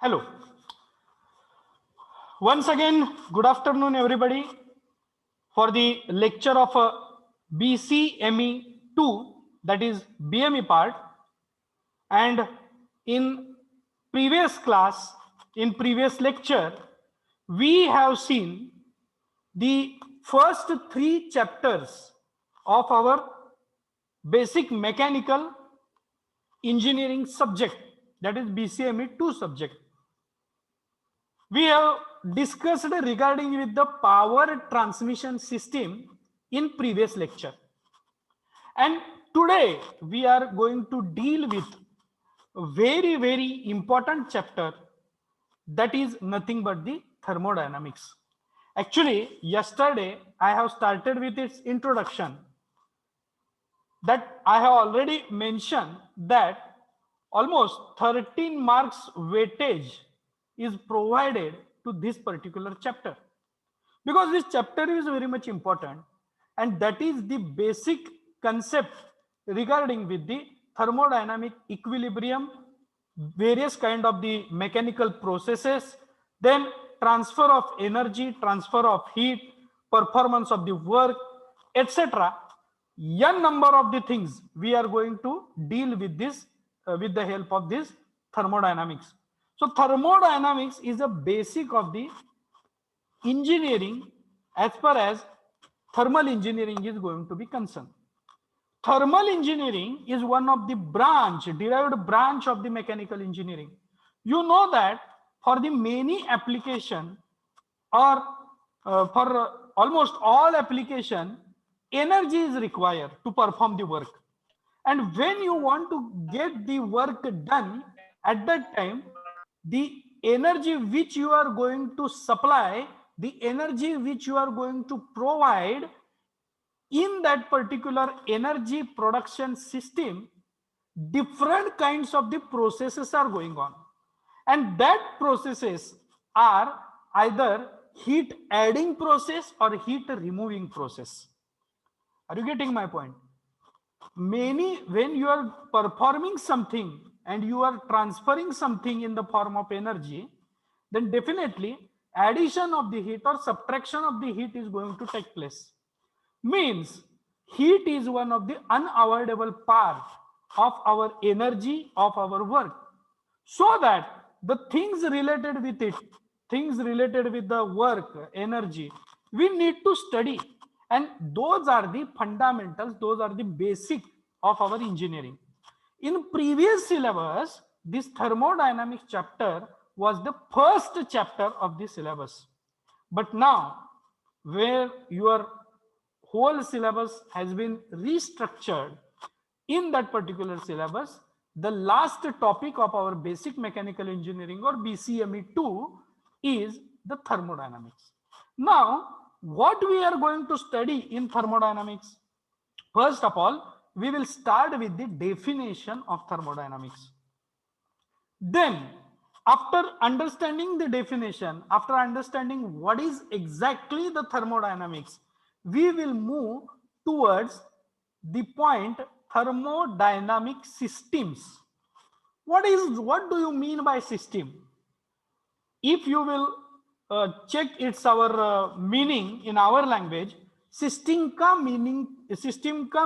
Hello. Once again, good afternoon, everybody, for the lecture of BCME 2, that is BME part. And in previous class, in previous lecture, we have seen the first three chapters of our basic mechanical engineering subject, that is BCME 2 subject. We have discussed regarding with the power transmission system in previous lecture, and today we are going to deal with a very important chapter, that is nothing but the thermodynamics. Actually, yesterday I have started with its introduction, that I have already mentioned that almost 13 marks weightage is provided to this particular chapter, because this chapter is very much important, and that is the basic concept regarding with the thermodynamic equilibrium, various kind of the mechanical processes, then transfer of energy, transfer of heat, performance of the work, etc. N number of the things we are going to deal with this with the help of this thermodynamics. So thermodynamics is a basic of the engineering as far as thermal engineering is going to be concerned. Thermal engineering is one of the derived branch of the mechanical engineering. You know that for the many application, or for almost all application, energy is required to perform the work. And when you want to get the work done, at that time, the energy which you are going to supply, the energy which you are going to provide in that particular energy production system, different kinds of the processes are going on, and that processes are either heat adding process or heat removing process. Are you getting my point? When you are performing something and you are transferring something in the form of energy, then definitely addition of the heat or subtraction of the heat is going to take place. Means heat is one of the unavoidable part of our energy, of our work, so that the things related with it, things related with the work, energy, we need to study, and those are the fundamentals, those are the basic of our engineering. In previous syllabus, this thermodynamics chapter was the first chapter of the syllabus, but now where your whole syllabus has been restructured, in that particular syllabus, the last topic of our basic mechanical engineering or BCME 2 is the thermodynamics. Now, what we are going to study in thermodynamics? First of all, we will start with the definition of thermodynamics. Then, after understanding the definition, after understanding what is exactly the thermodynamics, we will move towards the point thermodynamic systems. What do you mean by system? If you will check its our meaning in our language, system का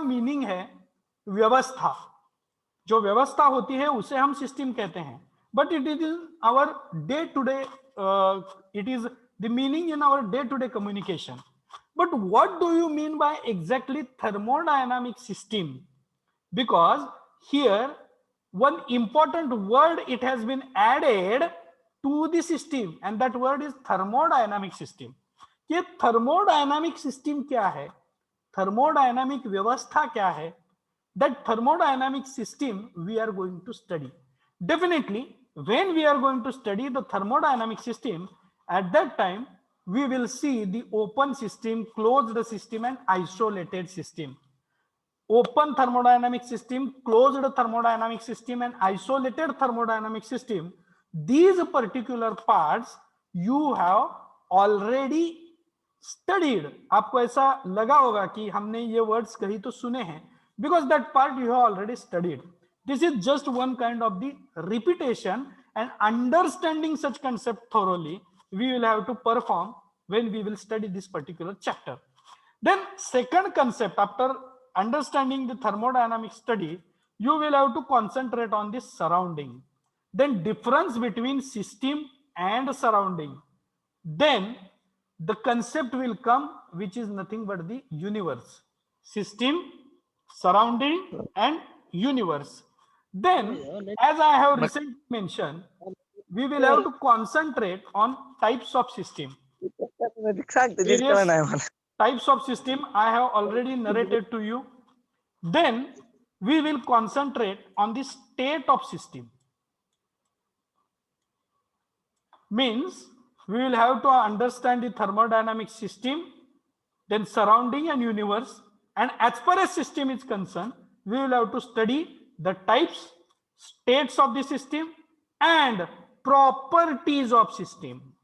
meaning है व्यवस्था. जो व्यवस्था होती है उसे हम system कहते हैं, but it is our day to day, it is the meaning in our day to day communication. But what do you mean by exactly thermodynamic system? Because here one important word it has been added to the system, and that word is thermodynamic system. ये thermodynamic system क्या है, thermodynamic व्यवस्था क्या है, that thermodynamic system we are going to study. Definitely, when we are going to study the thermodynamic system, at that time we will see the open system, closed system, and isolated system. Open thermodynamic system, closed thermodynamic system, and isolated thermodynamic system. These particular parts you have already studied. आपको ऐसा लगा होगा कि हमने ये words कहीं तो सुने हैं, because that part you have already studied. This is just one kind of the repetition, and understanding such concept thoroughly we will have to perform when we will study this particular chapter. Then second concept, after understanding the thermodynamic study, you will have to concentrate on the surrounding, then difference between system and surrounding. Then the concept will come, which is nothing but the universe, system, surrounding and universe. Then, as I have But recently mentioned, we will have to concentrate on types of system. Various types of system I have already narrated to you. Then we will concentrate on the state of system. Means we will have to understand the thermodynamic system, then surrounding and universe. And as far as system is concerned, we will have to study the types, states of the system and properties of system.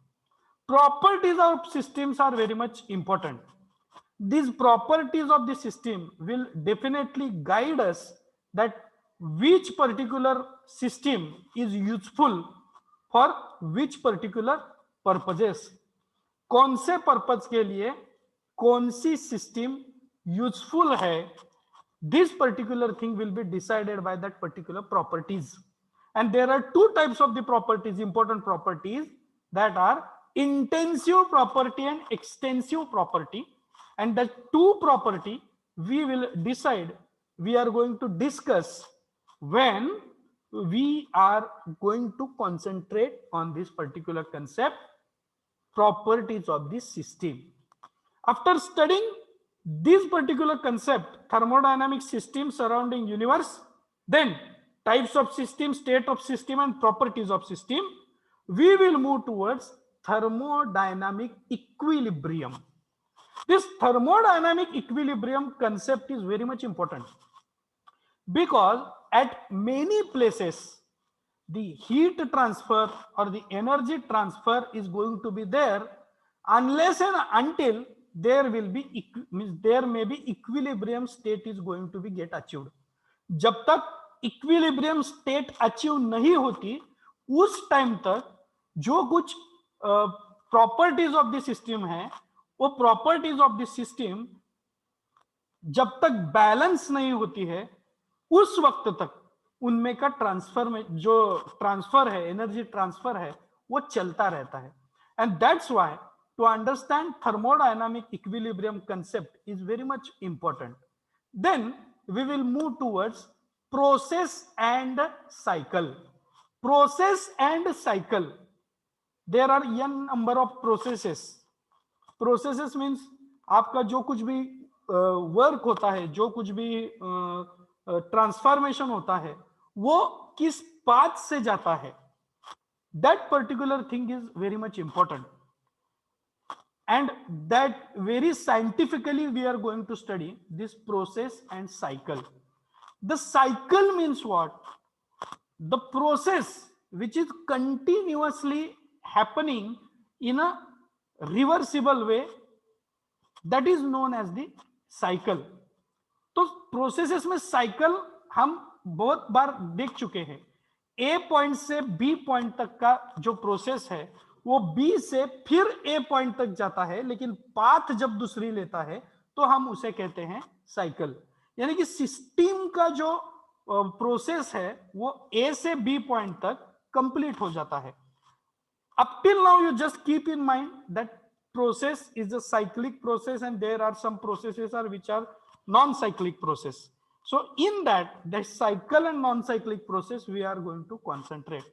Properties of systems are very much important. These properties of the system will definitely guide us that which particular system is useful for which particular purposes. कौन से purpose के लिए कौन सी system useful है, this particular thing will be decided by that particular properties. And there are two types of the properties, important properties, that are intensive property and extensive property. And the two property we will decide, we are going to discuss when we are going to concentrate on this particular concept, properties of the system. After studying this particular concept, thermodynamic system surrounding universe, then types of system, state of system and properties of system, we will move towards thermodynamic equilibrium. This thermodynamic equilibrium concept is very much important because at many places the heat transfer or the energy transfer is going to be there unless and until there will be there may be equilibrium state is going to be get achieved. जब तक equilibrium state achieve नहीं होती उस time तक जो कुछ properties of the system है वो प्रॉपर्टीज ऑफ द सिस्टम जब तक बैलेंस नहीं होती है उस वक्त तक उनमें का ट्रांसफर में जो ट्रांसफर है, एनर्जी ट्रांसफर है, वो चलता रहता है. And that's why to understand thermodynamic equilibrium concept is very much important. Then we will move towards process and cycle. Process and cycle, there are n number of processes. Processes means आपका जो कुछ भी work होता है, जो कुछ भी transformation होता है, वो किस पाथ से जाता है, that particular thing is very much important. And that very scientifically we are going to study this process and cycle. The cycle means what? The process which is continuously happening in a reversible way, that is known as the cycle. तो processes में cycle हम बहुत बार देख चुके हैं. ए point से B point तक का जो प्रोसेस है वो बी से फिर ए पॉइंट तक जाता है, लेकिन पाथ जब दूसरी लेता है तो हम उसे कहते हैं साइकिल. यानी कि सिस्टम का जो प्रोसेस है वो ए से बी पॉइंट तक कंप्लीट हो जाता है. Up till now you just keep in mind that process is a cyclic process and there are some processes are which are non cyclic process. So in that, the cycle and non-cyclic process we are going to concentrate.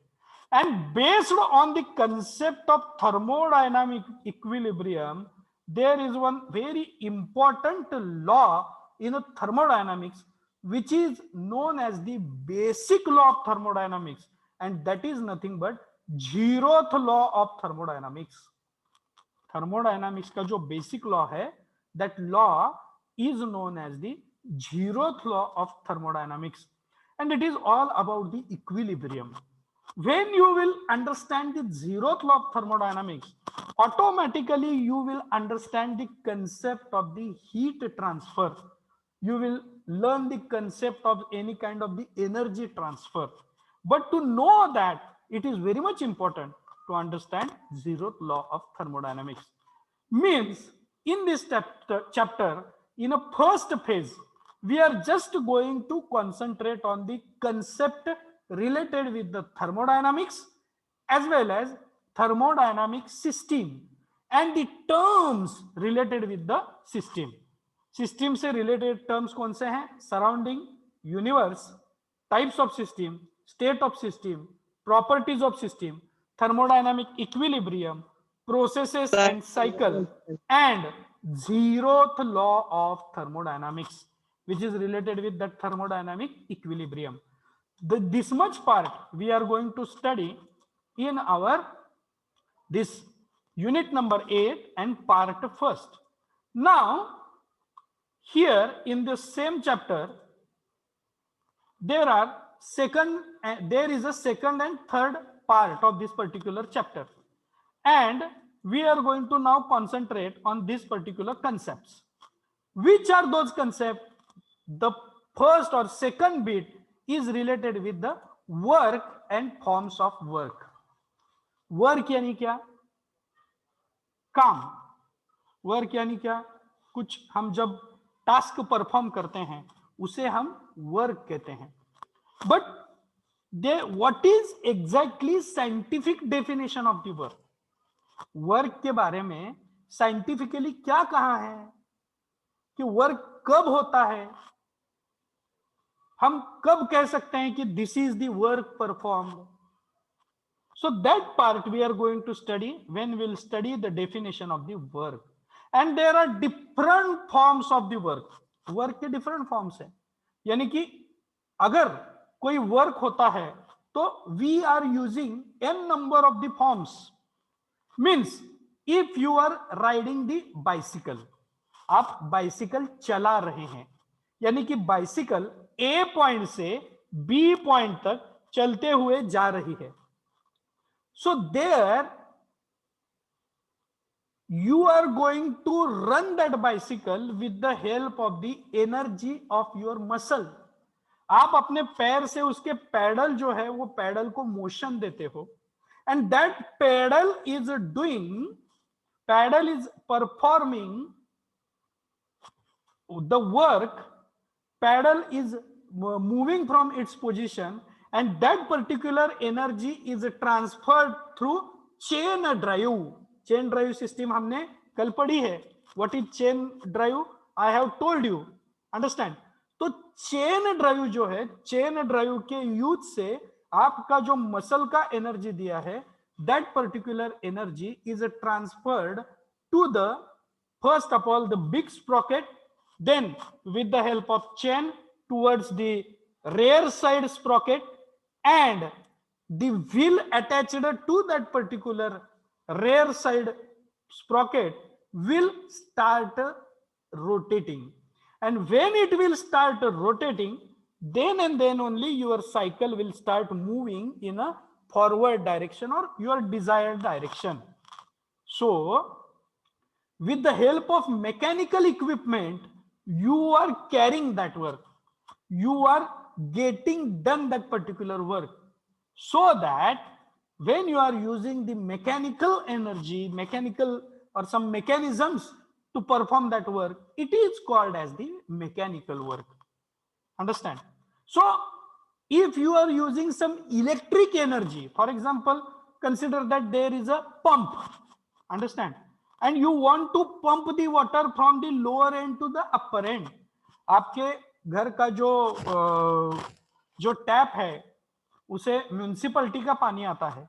And based on the concept of thermodynamic equilibrium, there is one very important law in thermodynamics, which is known as the basic law of thermodynamics, and that is nothing but zeroth law of thermodynamics. Thermodynamics का जो basic law है, that law is known as the zeroth law of thermodynamics, and it is all about the equilibrium. When you will understand the zeroth law of thermodynamics, automatically you will understand the concept of the heat transfer. You will learn the concept of any kind of the energy transfer. But to know that it is very much important to understand zeroth law of thermodynamics. Means in this chapter, in a first phase, we are just going to concentrate on the concept related with the thermodynamics as well as thermodynamic system and the terms related with the system. System से related terms कौन से हैं? Surrounding, universe, types of system, state of system, properties of system, thermodynamic equilibrium, processes and cycle, and zeroth law of thermodynamics, which is related with that thermodynamic equilibrium. This much part we are going to study in our this unit number 8 and part first. Now here in the same chapter there is a second and third part of this particular chapter, and we are going to now concentrate on these particular concepts. Which are those concepts? The first or second bit is related with the work and forms of work. Work यानी क्या? काम. Work यानी क्या? कुछ हम जब task perform करते हैं उसे हम वर्क कहते हैं. But what is exactly scientific definition of the work? Work के बारे में साइंटिफिकली क्या कहा है कि वर्क कब होता है? हम कब कह सकते हैं कि this is the work performed? So that part we are going to study when we'll study the definition of the work. And there are different forms of the work. Work के different forms है. यानी कि अगर कोई work होता है तो we are using n number of the forms. Means if you are riding the bicycle, आप bicycle चला रहे हैं, यानी कि bicycle A point से B point तक चलते हुए जा रही है. So there you are going to run that bicycle with the help of the energy of your muscle. आप अपने पैर से उसके पैडल जो है वो पैडल को मोशन देते हो, and that pedal is performing the work. Pedal is moving from its position, and that particular energy is transferred through chain drive. Chain drive system हमने कल पढ़ी है. What is chain drive? I have told you. Understand? तो chain drive जो है, chain drive के use से आपका जो मसल का एनर्जी दिया है, that particular energy is transferred to the first of all the big sprocket, then with the help of chain towards the rear side sprocket, and the wheel attached to that particular rear side sprocket will start rotating. And when it will start rotating, then and then only your cycle will start moving in a forward direction or your desired direction. So with the help of mechanical equipment, you are carrying that work. You are getting done that particular work, so that when you are using the mechanical energy, mechanical or some mechanisms to perform that work, it is called as the mechanical work. Understand? So if you are using some electric energy, for example, consider that there is a pump. Understand? And you want to pump the water from the lower end to the upper end. आपके घर का जो tap है उसे municipality का पानी आता है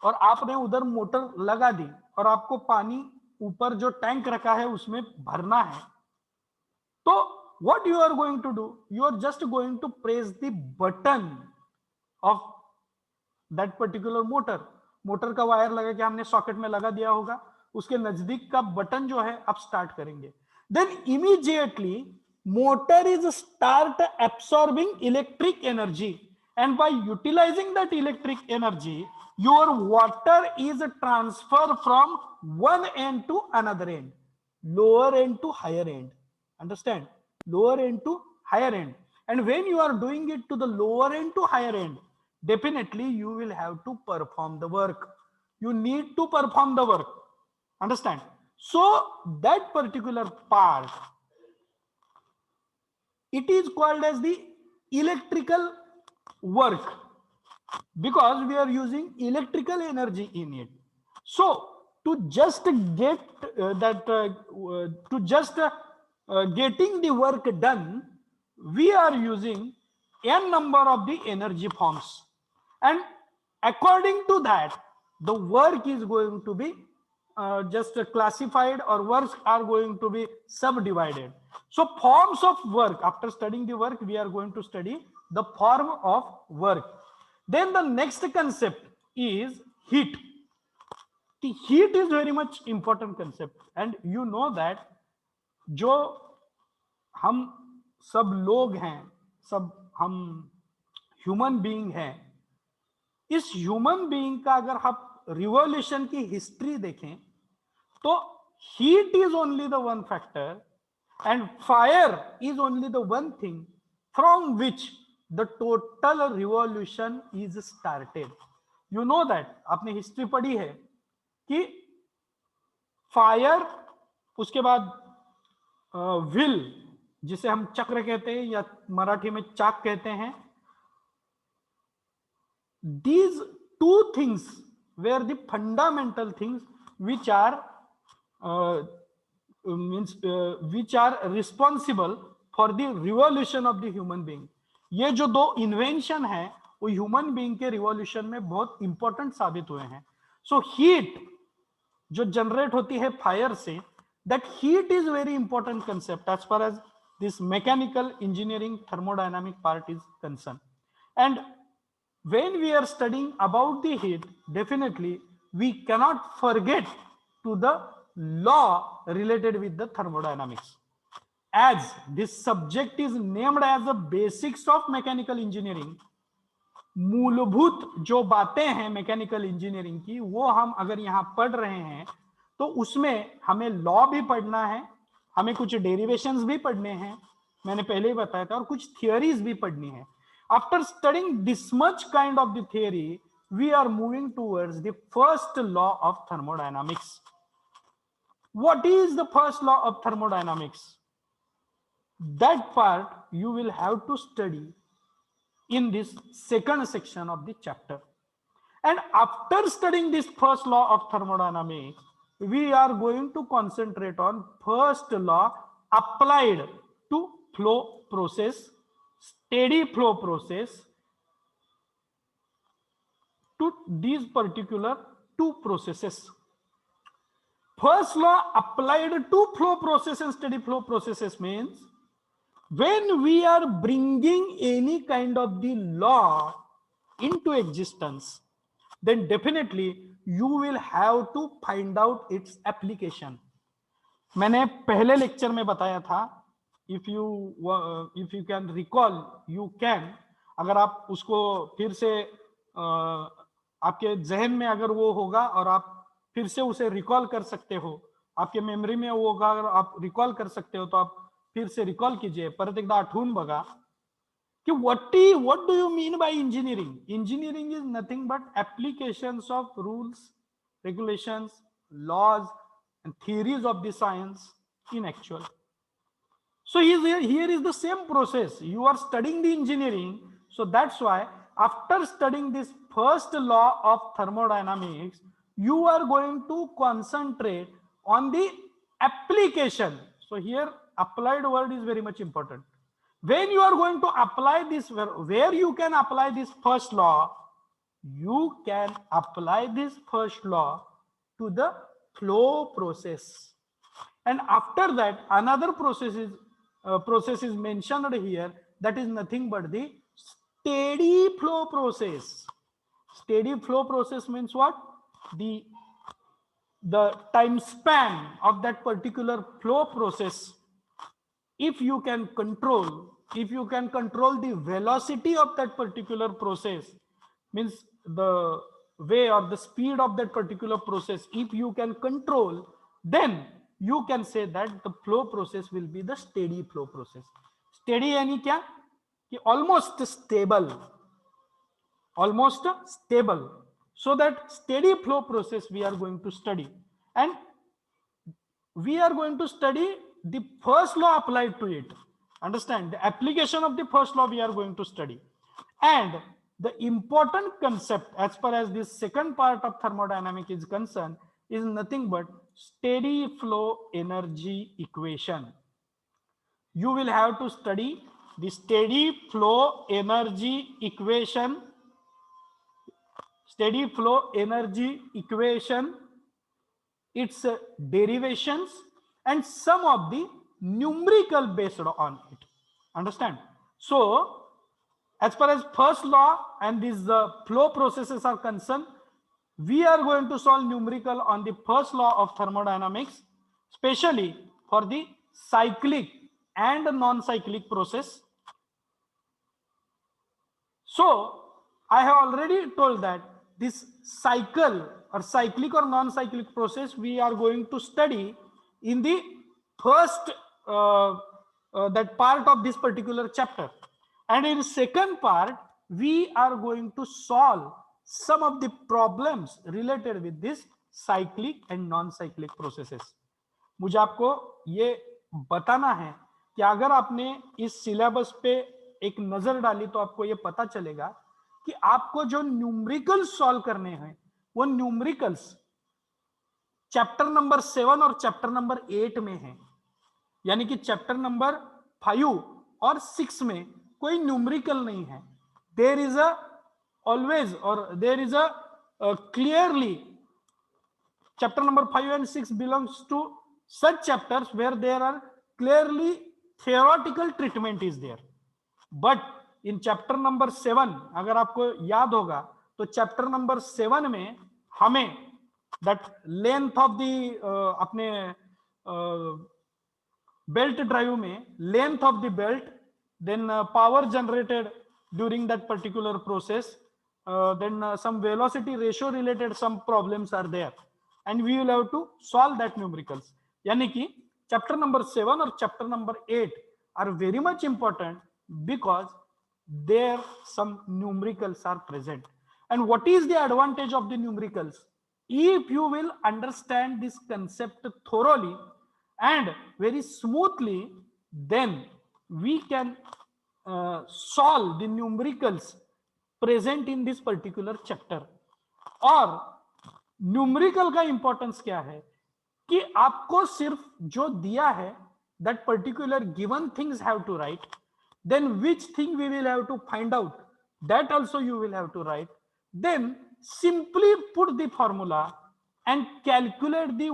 और आपने उधर मोटर लगा दी और आपको पानी ऊपर जो टैंक रखा है उसमें भरना है. तो what you are going to do? You are just going to press the button of that particular motor. Motor का वायर लगा के हमने सॉकेट में लगा दिया होगा, उसके नजदीक का बटन जो है आप स्टार्ट करेंगे. Then immediately motor is start absorbing electric energy, and by utilizing that electric energy, your water is transferred from one end to another end, lower end to higher end. Understand? Lower end to higher end. And when you are doing it to the lower end to higher end, definitely you will have to perform the work. You need to perform the work. Understand? So that particular part, it is called as the electrical work, because we are using electrical energy in it. So to just get to just getting the work done, we are using n number of the energy forms, and according to that, the work is going to be just classified, or works are going to be subdivided. So forms of work, after studying the work, we are going to study the form of work. Then the next concept is heat. The heat is very much important concept, and you know that जो हम सब लोग हैं, सब हम human being हैं, इस human being का अगर आप रिवॉल्यूशन की हिस्ट्री देखें तो heat is only the one factor and fire is only the one thing from which the total revolution is started. You know that, आपने हिस्ट्री पढ़ी है कि फायर, उसके बाद व्हील जिसे हम चक्र कहते हैं या मराठी में चाक कहते हैं, these two things were the fundamental things which are which are responsible for the revolution of the human being. ये जो दो इन्वेंशन है वो ह्यूमन बीइंग के रिवॉल्यूशन में बहुत इंपॉर्टेंट साबित हुए हैं. सो हीट जो जनरेट होती है फायर से, that heat is very important concept as far as this mechanical engineering thermodynamic part is concern. And when we are studying about the heat, definitely we cannot forget to the law related with the thermodynamics, as this subject is named as the basics of mechanical engineering. मूलभूत जो बातें हैं mechanical engineering की, वो हम अगर यहाँ पढ़ रहे हैं तो उसमें हमें लॉ भी पढ़ना है, हमें कुछ डेरिवेशंस भी पढ़ने हैं, मैंने पहले ही बताया था, और कुछ थियोरीज भी पढ़नी है. After studying this much kind of the theory, we are moving towards the first law of thermodynamics. What is the first law of thermodynamics? That part you will have to study in this second section of the chapter. And after studying this first law of thermodynamics, we are going to concentrate on first law applied to flow process, steady flow process, to these particular two processes. First law applied to flow process and steady flow processes means when we are bringing any kind of the law into existence, then definitely you will have to find out its application. मैंने पहले lecture में बताया था, if you can recall, you can, अगर आप उसको फिर से आपके जहन में अगर वो होगा और आप फिर से उसे रिकॉल कर सकते हो, आपके मेमोरी में वो होगा, अगर आप रिकॉल कर सकते हो तो आप फिर से रिकॉल कीजिए, परत एकदा आठवून बघा कि what do you mean by engineering? Engineering is nothing but applications of rules, regulations, laws and theories of the science in actual. So here is the same process. You are studying the engineering. So that's why after studying this first law of thermodynamics, you are going to concentrate on the application. So here applied word is very much important. When you are going to apply this, where you can apply this first law, you can apply this first law to the flow process. And after that, another process is mentioned here, that is nothing but the steady flow process. Steady flow process means what? The time span of that particular flow process, if you can control the velocity of that particular process, means the way or the speed of that particular process, if you can control, then you can say that the flow process will be the steady flow process. Steady यानी क्या कि almost stable. almost stable. So that steady flow process we are going to study, and we are going to study the first law applied to it. Understand the application of the first law we are going to study. And the important concept as far as this second part of thermodynamic is concerned is nothing but steady flow energy equation. You will have to study the steady flow energy equation, steady flow energy equation, its derivations, and some of the numerical based on it. Understand? So as far as first law and these flow processes are concerned, we are going to solve numerical on the first law of thermodynamics, especially for the cyclic and non-cyclic process. So I have already told that this cycle or cyclic or non-cyclic process we are going to study in the first that part of this particular chapter, and in second part we are going to solve some of the problems related with this cyclic and non-cyclic processes. मुझे आपको ये बताना है कि अगर आपने इस syllabus पे एक नजर डाली तो आपको ये पता चलेगा कि आपको जो न्यूमेरिकल्स सॉल्व करने हैं वो न्यूमेरिकल्स चैप्टर नंबर 7 और चैप्टर नंबर 8 में है, यानी कि चैप्टर नंबर 5 और 6 में कोई न्यूमेरिकल नहीं है. देयर इज अ ऑलवेज और there is a clearly chapter number 5 and 6 belongs to such chapters where there are clearly theoretical treatment is there. But in chapter number 7 अगर आपको याद होगा तो chapter number 7 में हमें that length of the अपने belt drive में length of the belt, then power generated during that particular process, then some velocity ratio related some problems are there, and we will have to solve that numericals. यानी कि chapter number 7 और chapter number 8 are very much important because there some numericals are present. And what is the advantage of the numericals? If you will understand this concept thoroughly and very smoothly, then we can solve the numericals present in this particular chapter. और numerical का importance क्या है कि आपको सिर्फ जो दिया है that particular given things have to write, then which thing we will have to find out, that also you will have to write, then simply put the formula and calculate the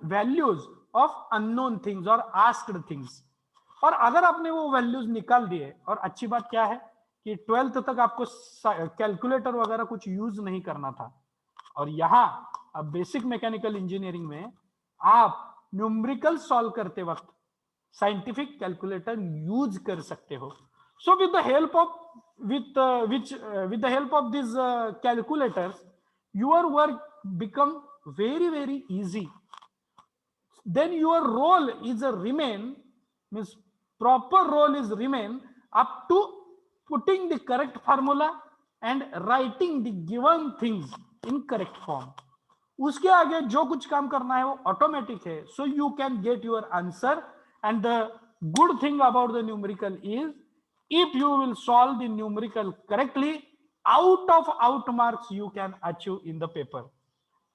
values of unknown things or asked things. और अगर आपने वो values निकाल दिए, और अच्छी बात क्या है कि 12th तक आपको कैलकुलेटर वगैरह कुछ यूज नहीं करना था, और यहां अब बेसिक मैकेनिकल इंजीनियरिंग में आप न्यूमेरिकल सॉल्व करते वक्त साइंटिफिक कैलकुलेटर यूज कर सकते हो. So with the help of with the help of these calculators, your work become very easy. Then your role is a remain, means proper role is remain up to putting the correct formula and writing the given things in correct form. उसके आगे जो कुछ काम करना है वो automatic है. So you can get your answer, and the good thing about the numerical is if you will solve the numerical correctly, out marks you can achieve in the paper.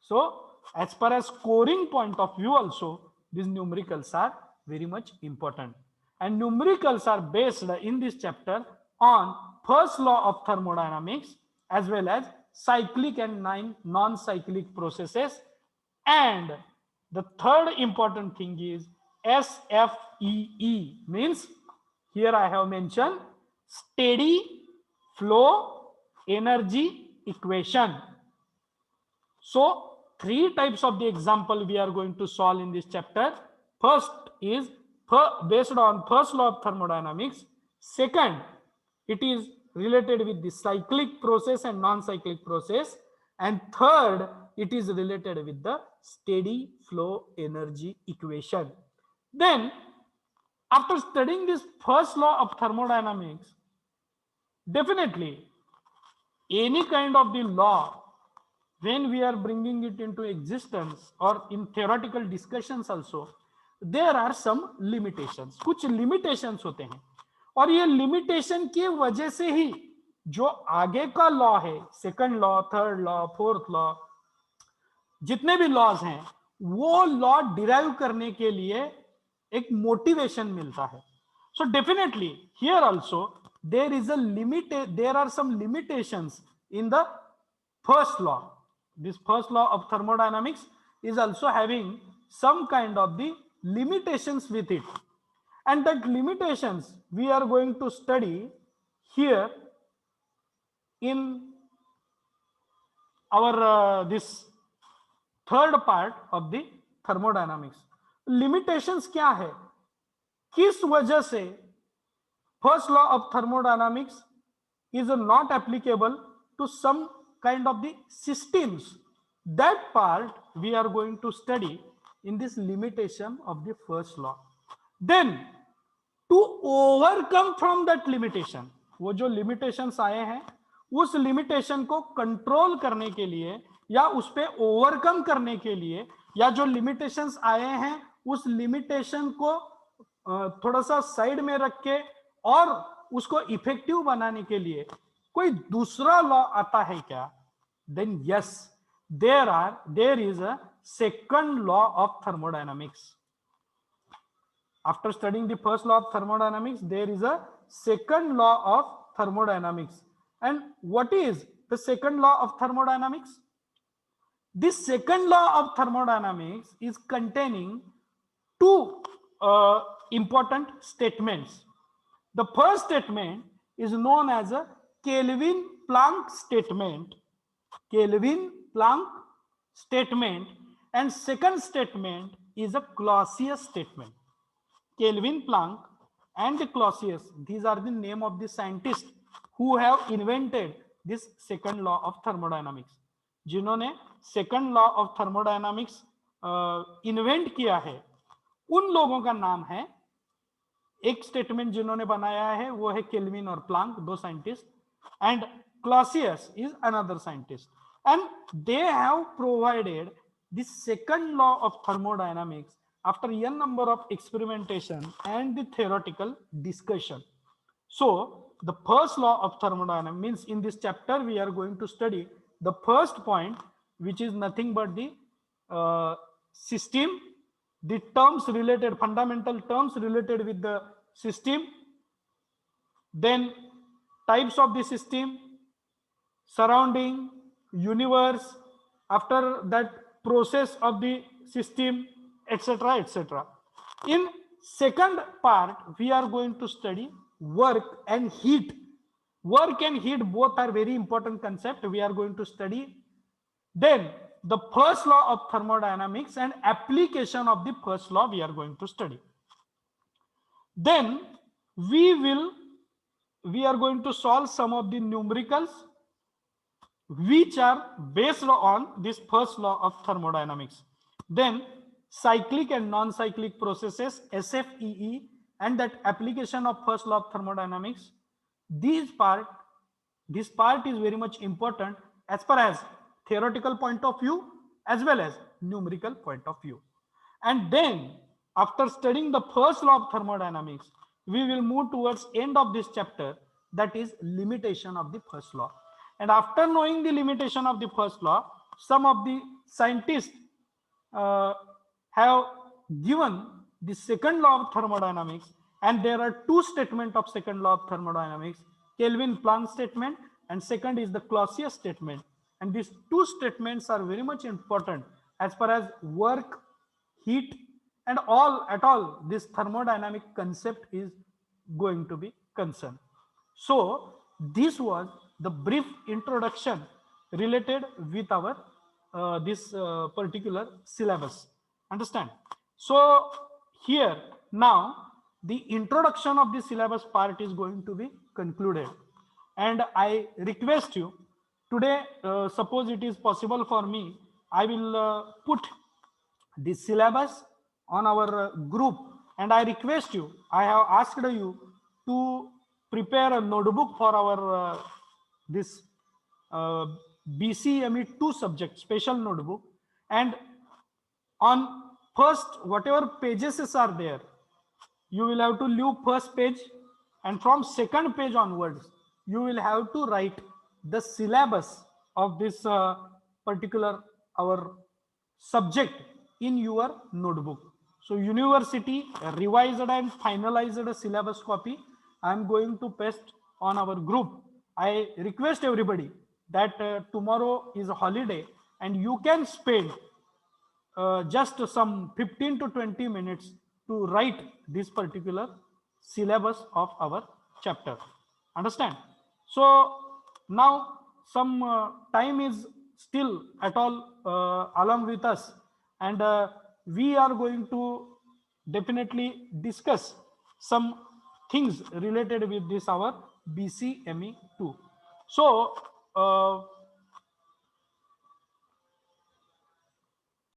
So as far as scoring point of view also, these numericals are very much important, and numericals are based in this chapter on first law of thermodynamics as well as cyclic and non-cyclic processes. And the third important thing is SFEE, means here I have mentioned steady flow energy equation. So 3 types of the example we are going to solve in this chapter. First is based on first law of thermodynamics. Second, it is related with the cyclic process and non-cyclic process. And third, it is related with the steady flow energy equation. Then after studying this first law of thermodynamics, definitely any kind of the law, when we are bringing it into existence or in theoretical discussions also, there are some limitations, कुछ limitations होते हैं, और ये limitation की वजह से ही जो आगे का लॉ है, second law, third law, fourth law, जितने भी लॉज हैं, वो लॉ डिराइव करने के लिए एक मोटिवेशन मिलता है. So definitely here also there is a limit, there are some limitations in the first law. This first law of thermodynamics is also having some kind of the limitations with it, and that limitations we are going to study here in our this third part of the thermodynamics. limitations क्या है, किस वजह से first law of thermodynamics is not applicable to some kind of the systems. That part we are going to study in this limitation of the first law. Then to overcome from that limitation, वो जो limitations आए हैं, उस limitation को control करने के लिए या उस पे overcome करने के लिए, या जो limitations आए हैं उस limitation को थोड़ा सा साइड में रख के और उसको इफेक्टिव बनाने के लिए कोई दूसरा लॉ आता है क्या? Then yes, there is a second law of thermodynamics. After studying the first law of thermodynamics, there is a second law of thermodynamics. And what is the second law of thermodynamics? This second law of thermodynamics is containing two important statements. The first statement is known as a Kelvin-Planck statement. Kelvin-Planck statement, and second statement is a Clausius statement. Kelvin-Planck and Clausius, these are the name of the scientists who have invented this second law of thermodynamics. जिन्होंने second law of thermodynamics invent किया है, उन लोगों का नाम है, एक statement जिन्होंने बनाया है वो है केल्विन और प्लांक, दो scientist, and Clausius is another scientist, and they have provided the second law of thermodynamics after n number of experimentation and the theoretical discussion. So the first law of thermodynamics means in this chapter we are going to study the first point, which is nothing but the system, the terms related, fundamental terms related with the system, then types of the system, surrounding, universe, after that process of the system, etc., etc. In second part we are going to study work and heat. Work and heat both are very important concept we are going to study. Then the first law of thermodynamics and application of the first law we are going to study. Then we are going to solve some of the numericals which are based on this first law of thermodynamics. Then cyclic and non-cyclic processes, SFEE, and that application of first law of thermodynamics. This part is very much important as far as theoretical point of view as well as numerical point of view. And then after studying the first law of thermodynamics, we will move towards end of this chapter, that is limitation of the first law. And after knowing the limitation of the first law, some of the scientists have given the second law of thermodynamics, and there are two statements of second law of thermodynamics, Kelvin-Planck statement and second is the Clausius statement. And these two statements are very much important as far as work, heat, and all this thermodynamic concept is going to be concerned. So this was the brief introduction related with our this particular syllabus. Understand? So here now the introduction of the syllabus part is going to be concluded, and I request you today, suppose it is possible for me, I will put the syllabus on our group, and I request you, I have asked you to prepare a notebook for our this uh, BCME2 subject special notebook, and on first whatever pages are there, you will have to leave first page, and from second page onwards you will have to write the syllabus of this particular our subject in your notebook. So university revised and finalized a syllabus copy I am going to paste on our group. I request everybody that tomorrow is a holiday and you can spend just some 15 to 20 minutes to write this particular syllabus of our chapter. Understand? So now some time is still at all along with us, and we are going to definitely discuss some things related with this our BCME2. So